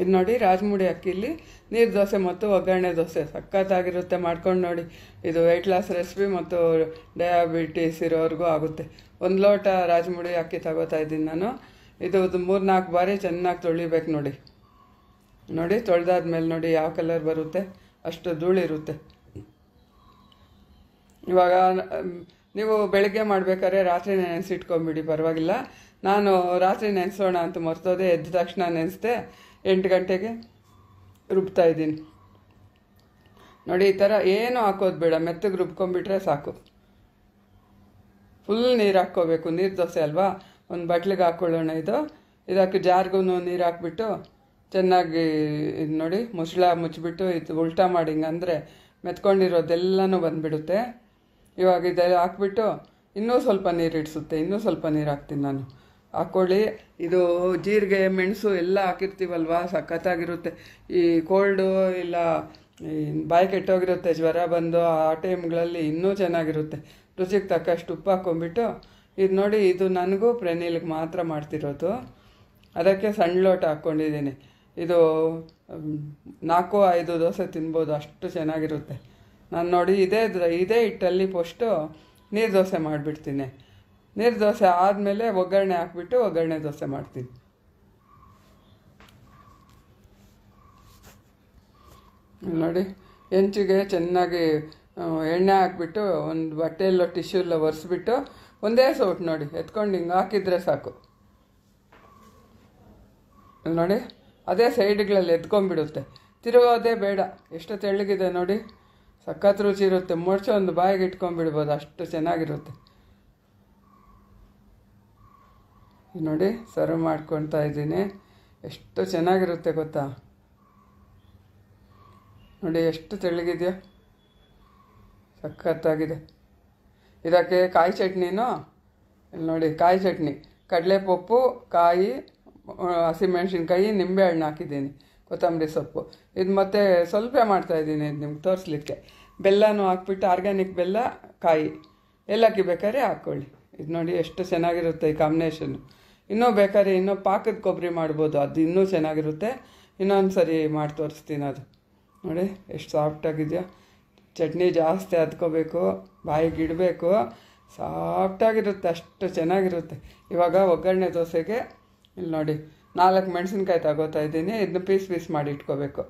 ಇದು ನೋಡಿ ರಾಜಮುಡಿ ಅಕ್ಕಿಲಿ ನೀರು ದೋಸೆ ಮತ್ತು ಒಗ್ಗರಣೆ ದೋಸೆ ಸಖತ್ತಾಗಿರುತ್ತೆ, ಮಾಡ್ಕೊಂಡು ನೋಡಿ. ಇದು ವೆಯ್ಟ್ ಲಾಸ್ ರೆಸಿಪಿ ಮತ್ತು ಡಯಾಬಿಟೀಸ್ ಇರೋರಿಗೂ ಆಗುತ್ತೆ. 1 ಲೋಟ ರಾಜಮುಡಿ ಅಕ್ಕಿ ತಗೋತಾ ಇದ್ದೀನಿ ನಾನು. ಇದು 3-4 ಬಾರಿ ಚೆನ್ನಾಗಿ ತೊಳಿಬೇಕು ನೋಡಿ. ತೊಳೆದಾದ್ಮೇಲೆ ನೋಡಿ ಯಾವ ಕಲರ್ ಬರುತ್ತೆ, ಅಷ್ಟು ಧೂಳಿರುತ್ತೆ. ಇವಾಗ ನೀವು ಬೆಳಗ್ಗೆ ಮಾಡಬೇಕಾದ್ರೆ ರಾತ್ರಿ ನೆನೆಸಿಟ್ಕೊಂಬಿಡಿ, ಪರವಾಗಿಲ್ಲ. ನಾನು ರಾತ್ರಿ ನೆನೆಸೋಣ ಅಂತ ಮರ್ತೋದೆ, ಎದ್ದ ತಕ್ಷಣ ನೆನೆಸ್ದೆ. 8 ಗಂಟೆಗೆ ರುಬ್ತಾ ಇದ್ದೀನಿ ನೋಡಿ. ಈ ಥರ ಏನು ಹಾಕೋದು ಬೇಡ, ಮೆತ್ತಗೆ ರುಬ್ಕೊಂಡ್ಬಿಟ್ರೆ ಸಾಕು. ಫುಲ್ ನೀರು ಹಾಕ್ಕೋಬೇಕು, ನೀರು ದೋಸೆ ಅಲ್ವಾ. ಒಂದು ಬಟ್ಲಿಗೆ ಹಾಕ್ಕೊಳ್ಳೋಣ. ಇದಕ್ಕೆ ಜಾರ್ಗೂ ನೀರು ಹಾಕ್ಬಿಟ್ಟು ಚೆನ್ನಾಗಿ ಇದು ನೋಡಿ ಮುಚ್ಚಳ ಮುಚ್ಚಿಬಿಟ್ಟು ಇದು ಉಲ್ಟಾ ಮಾಡಿ ಹಿಂಗಂದರೆ ಮೆತ್ಕೊಂಡಿರೋದೆಲ್ಲನೂ ಬಂದುಬಿಡುತ್ತೆ. ಇವಾಗ ಇದೆಲ್ಲ ಹಾಕ್ಬಿಟ್ಟು ಇನ್ನೂ ಸ್ವಲ್ಪ ನೀರು ಇಡಿಸುತ್ತೆ, ಇನ್ನೂ ಸ್ವಲ್ಪ ನೀರು ಹಾಕ್ತೀನಿ ನಾನು. ಹಾಕ್ಕೊಳ್ಳಿ. ಇದು ಜೀರಿಗೆ ಮೆಣಸು ಎಲ್ಲ ಹಾಕಿರ್ತೀವಲ್ವ, ಸಖತ್ತಾಗಿರುತ್ತೆ. ಈ ಕೋಲ್ಡು ಇಲ್ಲ ಈ ಬಾಯಿ ಕೆಟ್ಟೋಗಿರುತ್ತೆ, ಜ್ವರ ಬಂದು ಆ ಟೈಮ್ಗಳಲ್ಲಿ ಇನ್ನೂ ಚೆನ್ನಾಗಿರುತ್ತೆ. ರುಚಿಗೆ ತಕ್ಕಷ್ಟು ಉಪ್ಪು ಹಾಕ್ಕೊಂಬಿಟ್ಟು ಇದು ನೋಡಿ, ಇದು ನನಗೂ ಪ್ರೆನಿಲ್ಗೆ ಮಾತ್ರ ಮಾಡ್ತಿರೋದು, ಅದಕ್ಕೆ ಸಣ್ಣ ಲೋಟ ಹಾಕ್ಕೊಂಡಿದ್ದೀನಿ. ಇದು 4-5 ದೋಸೆ ತಿನ್ಬೋದು, ಅಷ್ಟು ಚೆನ್ನಾಗಿರುತ್ತೆ. ನಾನು ನೋಡಿ ಇದೇ ಹಿಟ್ಟಲ್ಲಿ ಫಸ್ಟು ನೀರು ದೋಸೆ ಮಾಡಿಬಿಡ್ತೀನಿ. ನೀರು ದೋಸೆ ಆದಮೇಲೆ ಒಗ್ಗರಣೆ ಹಾಕ್ಬಿಟ್ಟು ಒಗ್ಗರಣೆ ದೋಸೆ ಮಾಡ್ತೀನಿ. ನೋಡಿ ಹೆಂಚಿಗೆ ಚೆನ್ನಾಗಿ ಎಣ್ಣೆ ಹಾಕ್ಬಿಟ್ಟು ಒಂದು ಬಟ್ಟೆಯಲ್ಲೋ ಟಿಶ್ಯೂಲ್ಲ ಒರೆಸ್ಬಿಟ್ಟು ಒಂದೇ ಸೌಟ್ ನೋಡಿ ಎತ್ಕೊಂಡು ಹಿಂಗೆ ಹಾಕಿದರೆ ಸಾಕು. ನೋಡಿ ಅದೇ ಸೈಡ್ಗಳಲ್ಲಿ ಎತ್ಕೊಂಡ್ಬಿಡುತ್ತೆ, ತಿರುಗೋದೇ ಬೇಡ. ಎಷ್ಟು ತೆಳ್ಳಗಿದೆ ನೋಡಿ, ಸಖತ್ ರುಚಿ ಇರುತ್ತೆ. ಮುಡ್ಚೋ ಒಂದು ಬಾಯಿಗೆ ಇಟ್ಕೊಂಡ್ಬಿಡ್ಬೋದು, ಅಷ್ಟು ಚೆನ್ನಾಗಿರುತ್ತೆ. ನೋಡಿ ಸರ್ವ್ ಮಾಡ್ಕೊತಾ ಇದ್ದೀನಿ, ಎಷ್ಟು ಚೆನ್ನಾಗಿರುತ್ತೆ ಗೊತ್ತಾ. ನೋಡಿ ಎಷ್ಟು ತೆಳ್ಳಗಿದೆಯೋ, ಸಖತ್ತಾಗಿದೆ. ಇದಕ್ಕೆ ಕಾಯಿ ಚಟ್ನಿನೂ ನೋಡಿ, ಕಾಯಿ ಚಟ್ನಿ ಕಡಲೆಪಪ್ಪು, ಕಾಯಿ, ಹಸಿಮೆಣ್ಸಿನ್ಕಾಯಿ, ನಿಂಬೆಹಣ್ಣು ಹಾಕಿದ್ದೀನಿ, ಕೊತ್ತಂಬರಿ ಸೊಪ್ಪು. ಇದು ಮತ್ತೆ ಸ್ವಲ್ಪ ಮಾಡ್ತಾಯಿದ್ದೀನಿ ಇದು ನಿಮ್ಗೆ ತೋರಿಸ್ಲಿಕ್ಕೆ. ಬೆಲ್ಲನೂ ಹಾಕ್ಬಿಟ್ಟು ಆರ್ಗ್ಯಾನಿಕ್ ಬೆಲ್ಲ, ಕಾಯಿ, ಏಲಕ್ಕಿ ಬೇಕಾದ್ರೆ ಹಾಕ್ಕೊಳ್ಳಿ. ಇದು ನೋಡಿ ಎಷ್ಟು ಚೆನ್ನಾಗಿರುತ್ತೆ ಈ ಕಾಂಬಿನೇಷನ್ನು. ಇನ್ನೂ ಬೇಕಾದ್ರೆ ಇನ್ನೂ ಪಾಕದ ಕೊಬ್ಬರಿ ಮಾಡ್ಬೋದು, ಅದು ಇನ್ನೂ ಚೆನ್ನಾಗಿರುತ್ತೆ. ಇನ್ನೊಂದು ಸರಿ ಮಾಡಿ ತೋರಿಸ್ತೀನಿ. ಅದು ನೋಡಿ ಎಷ್ಟು ಸಾಫ್ಟಾಗಿದೆಯೋ. ಚಟ್ನಿ ಜಾಸ್ತಿ ಹದ್ಕೋಬೇಕು, ಬಾಯಿಗೆ ಇಡಬೇಕು, ಸಾಫ್ಟಾಗಿರುತ್ತೆ, ಅಷ್ಟು ಚೆನ್ನಾಗಿರುತ್ತೆ. ಇವಾಗ ಒಗ್ಗರಣೆ ದೋಸೆಗೆ ಇಲ್ಲಿ ನೋಡಿ 4 ಮೆಣಸಿನ್ಕಾಯಿ ತಗೋತಾ ಇದ್ದೀನಿ. ಇದನ್ನ ಪೀಸ್ ಮಾಡಿ ಇಟ್ಕೋಬೇಕು.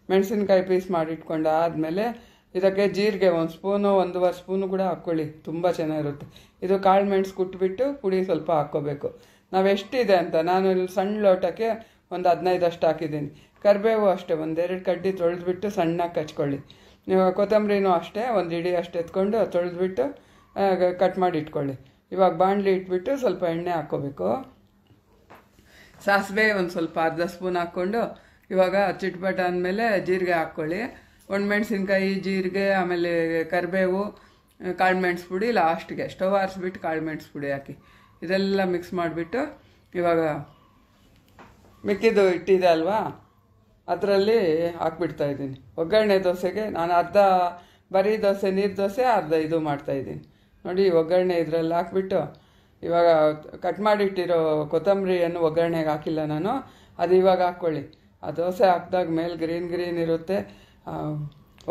ಮೆಣಸಿನ್ಕಾಯಿ ಪೀಸ್ ಮಾಡಿ ಇಟ್ಕೊಂಡು ಆದಮೇಲೆ ಇದಕ್ಕೆ ಜೀರಿಗೆ 1 ಸ್ಪೂನು 1.5 ಸ್ಪೂನು ಕೂಡ ಹಾಕ್ಕೊಳ್ಳಿ, ತುಂಬ ಚೆನ್ನಾಗಿರುತ್ತೆ. ಇದು ಕಾಳು ಮೆಣಸು ಕುಟ್ಬಿಟ್ಟು ಪುಡಿ ಸ್ವಲ್ಪ ಹಾಕ್ಕೋಬೇಕು. ನಾವು ಎಷ್ಟಿದೆ ಅಂತ ನಾನು ಇಲ್ಲಿ ಸಣ್ಣ ಲೋಟಕ್ಕೆ ಒಂದು 15 ಅಷ್ಟು ಹಾಕಿದ್ದೀನಿ. ಕರಿಬೇವು ಅಷ್ಟೇ 1-2 ಕಡ್ಡಿ ತೊಳೆದ್ಬಿಟ್ಟು ಸಣ್ಣಗೆ ಕಚ್ಕೊಳ್ಳಿ. ನೀವು ಕೊತ್ತಂಬರಿನೂ ಅಷ್ಟೇ 1 ಇಡಿ ಅಷ್ಟು ಎತ್ಕೊಂಡು ತೊಳೆದ್ಬಿಟ್ಟು ಕಟ್ ಮಾಡಿ ಇಟ್ಕೊಳ್ಳಿ. ಇವಾಗ ಬಾಣಲಿ ಇಟ್ಬಿಟ್ಟು ಸ್ವಲ್ಪ ಎಣ್ಣೆ ಹಾಕ್ಕೋಬೇಕು. ಸಾಸಿವೆ ಒಂದು ಸ್ವಲ್ಪ 1/2 ಸ್ಪೂನ್ ಹಾಕ್ಕೊಂಡು ಇವಾಗ ಚಿಟ್ಪಟ ಅಂದಮೇಲೆ ಜೀರಿಗೆ ಹಾಕ್ಕೊಳ್ಳಿ. ಒಣಮೆಣ್ಸಿನ್ಕಾಯಿ, ಜೀರಿಗೆ, ಆಮೇಲೆ ಕರಿಬೇವು, ಕಾಳು ಮೆಣಸು ಪುಡಿ ಲಾಸ್ಟ್ಗೆ ಸ್ಟವ್ ಆರಿಸ್ಬಿಟ್ಟು ಕಾಳು ಮೆಣಸು ಪುಡಿ ಹಾಕಿ ಇದೆಲ್ಲ ಮಿಕ್ಸ್ ಮಾಡಿಬಿಟ್ಟು ಇವಾಗ ಮಿಕ್ಕಿದ್ದು ಇಟ್ಟಿದೆ ಅಲ್ವಾ, ಅದರಲ್ಲಿ ಹಾಕ್ಬಿಡ್ತಾಯಿದ್ದೀನಿ. ಒಗ್ಗರಣೆ ದೋಸೆಗೆ ನಾನು ಅರ್ಧ ಬರೀ ದೋಸೆ, ನೀರು ದೋಸೆ, ಅರ್ಧ ಇದು ಮಾಡ್ತಾಯಿದ್ದೀನಿ ನೋಡಿ. ಒಗ್ಗರಣೆ ಇದರಲ್ಲಿ ಹಾಕ್ಬಿಟ್ಟು ಇವಾಗ ಕಟ್ ಮಾಡಿಟ್ಟಿರೋ ಕೊತ್ತಂಬರಿಯನ್ನು ಒಗ್ಗರಣೆಗೆ ಹಾಕಿಲ್ಲ ನಾನು, ಅದು ಇವಾಗ ಹಾಕ್ಕೊಳ್ಳಿ. ಆ ದೋಸೆ ಹಾಕಿದಾಗ ಮೇಲೆ ಗ್ರೀನ್ ಇರುತ್ತೆ.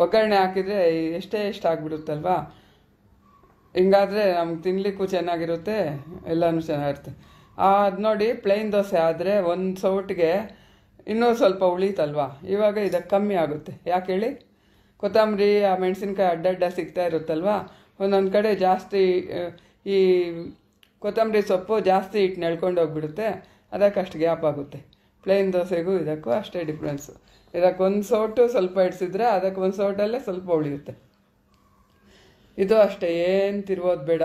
ಒಗ್ಗರಣೆ ಹಾಕಿದರೆ ಎಷ್ಟು ಆಗಿಬಿಡುತ್ತಲ್ವಾ. ಹಿಂಗಾದರೆ ನಮ್ಗೆ ತಿನ್ನಲಿಕ್ಕೂ ಚೆನ್ನಾಗಿರುತ್ತೆ, ಎಲ್ಲನೂ ಚೆನ್ನಾಗಿರುತ್ತೆ. ಅದು ನೋಡಿ ಪ್ಲೈನ್ ದೋಸೆ ಆದರೆ ಒಂದು ಸೌಟಿಗೆ ಇನ್ನೂ ಸ್ವಲ್ಪ ಉಳಿತಲ್ವಾ, ಇವಾಗ ಇದಕ್ಕೆ ಕಮ್ಮಿ ಆಗುತ್ತೆ. ಯಾಕೆ ಹೇಳಿ, ಕೊತ್ತಂಬರಿ ಆ ಮೆಣಸಿನ್ಕಾಯಿ ಅಡ್ಡಡ್ಡ ಸಿಗ್ತಾ ಇರುತ್ತಲ್ವ, ಒಂದೊಂದು ಕಡೆ ಜಾಸ್ತಿ ಈ ಕೊತ್ತಂಬರಿ ಸೊಪ್ಪು ಜಾಸ್ತಿ ಹಿಟ್ಟು ನೆಳ್ಕೊಂಡು ಹೋಗ್ಬಿಡುತ್ತೆ, ಅದಕ್ಕೆ ಅಷ್ಟು ಗ್ಯಾಪ್ ಆಗುತ್ತೆ. ಪ್ಲೈನ್ ದೋಸೆಗೂ ಇದಕ್ಕೂ ಅಷ್ಟೇ ಡಿಫ್ರೆನ್ಸು. ಇದಕ್ಕೆ 1 ಸೌಟು ಸ್ವಲ್ಪ ಇಡಿಸಿದ್ರೆ ಅದಕ್ಕೆ 1 ಸೌಟಲ್ಲೇ ಸ್ವಲ್ಪ ಉಳಿಯುತ್ತೆ. ಇದು ಅಷ್ಟೇ, ಏನು ತಿರುಗೋದು ಬೇಡ,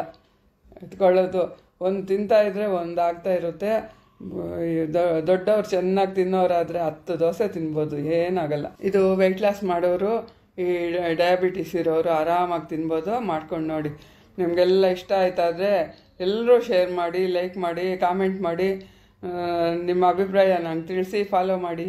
ಎತ್ಕೊಳ್ಳೋದು. ಒಂದು ತಿಂತಾಯಿದ್ರೆ ಒಂದು ಆಗ್ತಾ ಇರುತ್ತೆ. ದೊಡ್ಡವ್ರು ಚೆನ್ನಾಗಿ ತಿನ್ನೋರಾದರೆ 10 ದೋಸೆ ತಿನ್ಬೋದು, ಏನಾಗಲ್ಲ. ಇದು ವೆಯ್ಟ್ ಲಾಸ್ ಮಾಡೋರು, ಈ ಡಯಾಬಿಟಿಸ್ ಇರೋರು ಆರಾಮಾಗಿ ತಿನ್ಬೋದು. ಮಾಡ್ಕೊಂಡು ನೋಡಿ. ನಿಮಗೆಲ್ಲ ಇಷ್ಟ ಆಯ್ತಾದರೆ ಎಲ್ಲರೂ ಶೇರ್ ಮಾಡಿ, ಲೈಕ್ ಮಾಡಿ, ಕಾಮೆಂಟ್ ಮಾಡಿ, ನಿಮ್ಮ ಅಭಿಪ್ರಾಯ ನಂಗೆ ತಿಳಿಸಿ, ಫಾಲೋ ಮಾಡಿ.